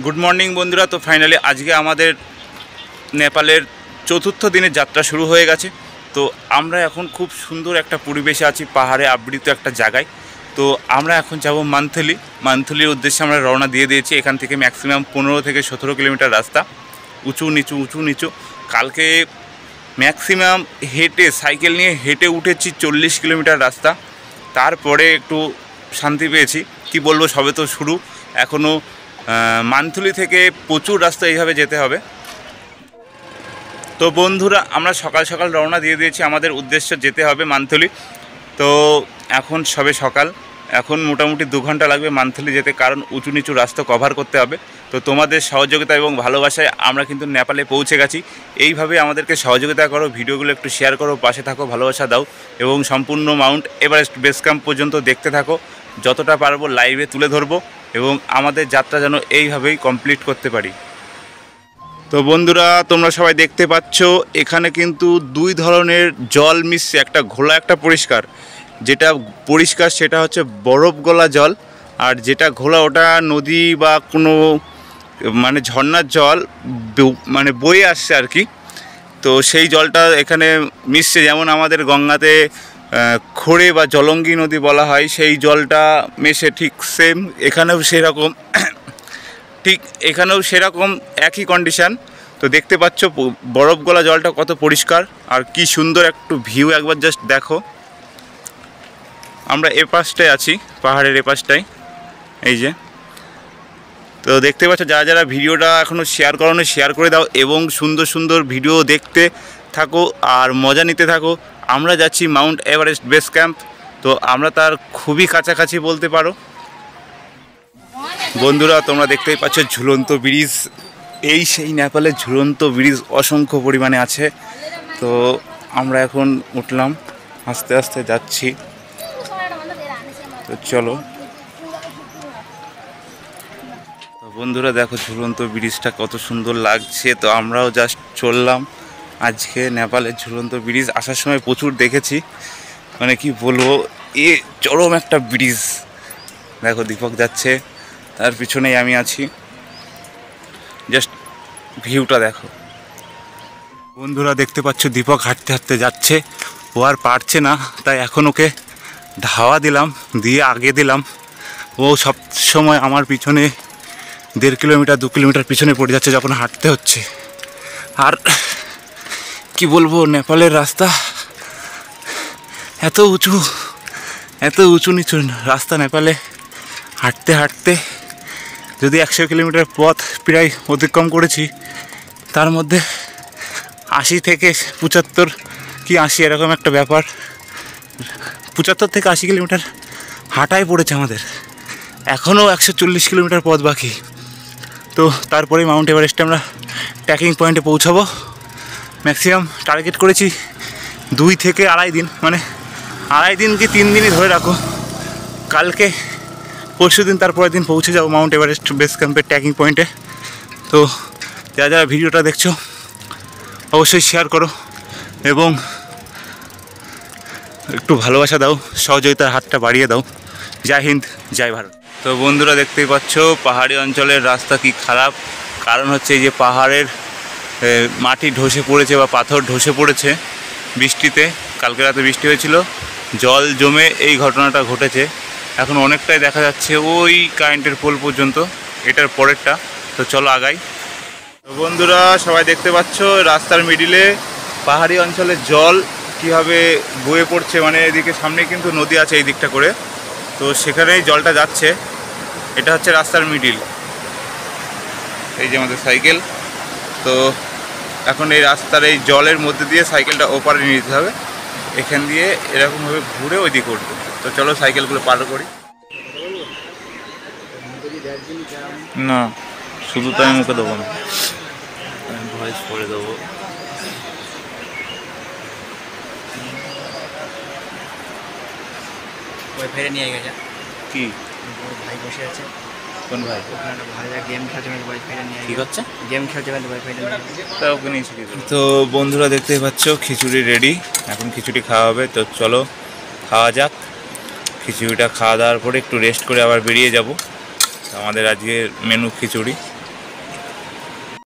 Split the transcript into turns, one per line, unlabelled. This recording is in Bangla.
গুড মর্নিং বন্ধুরা। তো ফাইনালি আজকে আমাদের নেপালের চতুর্থ দিনের যাত্রা শুরু হয়ে গেছে। তো আমরা এখন খুব সুন্দর একটা পরিবেশে আছি, পাহাড়ে আবৃত একটা জায়গায়। তো আমরা এখন যাব মান্থলির উদ্দেশ্যে আমরা রওনা দিয়ে দিয়েছি। এখান থেকে ম্যাক্সিমাম 15 থেকে 17 কিলোমিটার রাস্তা, উঁচু নিচু। কালকে ম্যাক্সিমাম সাইকেল নিয়ে হেঁটে উঠেছি 40 কিলোমিটার রাস্তা। তারপরে একটু শান্তি পেয়েছি। কি বলবো, সবে তো শুরু, এখনও মান্থলি থেকে প্রচুর রাস্তা এইভাবে যেতে হবে। তো বন্ধুরা, আমরা সকাল সকাল রওনা দিয়ে দিয়েছি, আমাদের উদ্দেশ্য যেতে হবে মান্থলি। তো এখন সবে সকাল, এখন মোটামুটি 2 ঘন্টা লাগবে মান্থলি যেতে, কারণ উঁচু নিচু রাস্তা কভার করতে হবে। তো তোমাদের সহযোগিতা এবং ভালোবাসায় আমরা কিন্তু নেপালে পৌঁছে গেছি। এইভাবে আমাদেরকে সহযোগিতা করো, ভিডিওগুলো একটু শেয়ার করো, পাশে থাকো, ভালোবাসা দাও এবং সম্পূর্ণ মাউন্ট এভারেস্ট বেস ক্যাম্প পর্যন্ত দেখতে থাকো। যতটা পারবো লাইভে তুলে ধরবো এবং আমাদের যাত্রা যেন এইভাবেই কমপ্লিট করতে পারি। তো বন্ধুরা, তোমরা সবাই দেখতে পাচ্ছ এখানে কিন্তু 2 ধরনের জল মিশছে, একটা ঘোলা একটা পরিষ্কার। যেটা পরিষ্কার সেটা হচ্ছে বরফ গলা জল, আর যেটা ঘোলা ওটা নদী বা কোনো মানে ঝর্ণার জল মানে বয়ে আসছে আর কি। তো সেই জলটা এখানে মিশছে, যেমন আমাদের গঙ্গাতে খোড়ে বা জলঙ্গি নদী বলা হয়, সেই জলটা মেশে ঠিক সেম এখানেও সেরকম একই কন্ডিশান। তো দেখতে পাচ্ছ বরফ গলা জলটা কত পরিষ্কার আর কি সুন্দর একটু ভিউ, একবার জাস্ট দেখো। আমরা এ পাশটায় আছি, পাহাড়ের এ পাশটায়, এই যে। তো দেখতে পাচ্ছ, যারা যারা ভিডিওটা এখনও শেয়ার করোনি শেয়ার করে দাও এবং সুন্দর সুন্দর ভিডিও দেখতে থাকো আর মজা নিতে থাকো। আমরা যাচ্ছি মাউন্ট এভারেস্ট বেস ক্যাম্প। তো আমরা তার খুবই কাছাকাছি বলতে পারো। বন্ধুরা, তোমরা দেখতেই পাচ্ছ ঝুলন্ত ব্রিজ, এই সেই নেপালের ঝুলন্ত ব্রিজ অসংখ্য পরিমাণে আছে। তো আমরা এখন উঠলাম, আস্তে আস্তে যাচ্ছি। তো চলো। তো বন্ধুরা দেখো ঝুলন্ত ব্রিজটা কত সুন্দর লাগছে। তো আমরাও জাস্ট চললাম আজকে নেপালের ঝুলন্ত ব্রিজ। আসার সময় প্রচুর দেখেছি, মানে কি বলবো, চরম একটা ব্রিজ। দেখো দীপক যাচ্ছে, তার পিছনেই আমি আছি, জাস্ট ভিউটা দেখো। বন্ধুরা দেখতে পাচ্ছ দীপক হাঁটতে হাঁটতে যাচ্ছে, ও আর পারছে না, তাই এখন ওকে ধাওয়া দিলাম, দিয়ে আগে দিলাম। ও সব সময় আমার পিছনে 1.5 কিলোমিটার 2 কিলোমিটার পিছনে পড়ে যাচ্ছে যখন হাঁটতে হচ্ছে। আর কি বলবো, নেপালের রাস্তা এত উঁচু নিচু রাস্তা। নেপালে হাঁটতে হাঁটতে যদি 100 কিলোমিটার পথ প্রায় অতিক্রম করেছি, তার মধ্যে 80 থেকে 75 কি 80 এরকম একটা ব্যাপার। 75 থেকে 80 কিলোমিটার হাঁটাই পড়েছে আমাদের, এখনও 140 কিলোমিটার পথ বাকি। তো তারপরে মাউন্ট এভারেস্টে আমরা ট্রেকিং পয়েন্টে পৌঁছাবো। ম্যাক্সিমাম টার্গেট করেছি 2 থেকে আড়াই দিন, মানে আড়াই দিন কি 3 দিনই ধরে রাখো। কালকে পরশু দিন তারপরের দিন পৌঁছে যাবো মাউন্ট এভারেস্ট বেস ক্যাম্পের ট্রেকিং পয়েন্টে। তো যারা যারা ভিডিওটা দেখছো অবশ্যই শেয়ার করো এবং একটু ভালোবাসা দাও, সহযোগিতার হাতটা বাড়িয়ে দাও। জয় হিন্দ, জয় ভারত। তো বন্ধুরা দেখতেই পাচ্ছ পাহাড়ি অঞ্চলের রাস্তা কি খারাপ, কারণ হচ্ছে এই যে পাহাড়ের মাটি ধসে পড়েছে বা পাথর ধসে পড়েছে বৃষ্টিতে। কালকে রাতে বৃষ্টি হয়েছিল, জল জমে এই ঘটনাটা ঘটেছে। এখন অনেকটাই দেখা যাচ্ছে ওই কারেন্টের পোল পর্যন্ত, এটার পরেরটা। তো চলো আগাই। তো বন্ধুরা সবাই দেখতে পাচ্ছ রাস্তার মিডিলে পাহাড়ি অঞ্চলের জল কীভাবে বয়ে পড়ছে, মানে এদিকে সামনে কিন্তু নদী আছে এই দিকটা করে, তো সেখানেই জলটা যাচ্ছে। এটা হচ্ছে রাস্তার মিডিল, এই যে আমাদের সাইকেল। তো এখন এই রাস্তার এই জলের মধ্যে দিয়ে সাইকেলটা ওপারে নিয়ে যেতে হবে, এখান দিয়ে এরকমভাবে ঘুরে ওই দিকে উঠবে। তো চলো সাইকেলগুলো পার করি। না, শুধু তাই মুখে দেবো না, আমি ভয়েস করে দেবো।
ওয়াইফাইটা নিয়ে গেছে
কি
ভাই বসে আছে?
কোন ভাই?
ওখানে ভাই গেম খেলছে, ওয়াইফাইটা নিয়ে
কি করছে?
গেম খেলছে, ওয়াইফাইটা নিয়ে।
তা ওকে নিয়ে শিখে। তো বন্ধুরা দেখতেই পাচ্ছ খিচুড়ি রেডি, এখন খিচুড়ি খাওয়া হবে। তো চলো খাওয়া যাক। খিচুড়িটা খাওয়া দাওয়ার পরে একটু রেস্ট করে আবার বেরিয়ে যাব। আমাদের আজকের মেনু খিচুড়ি।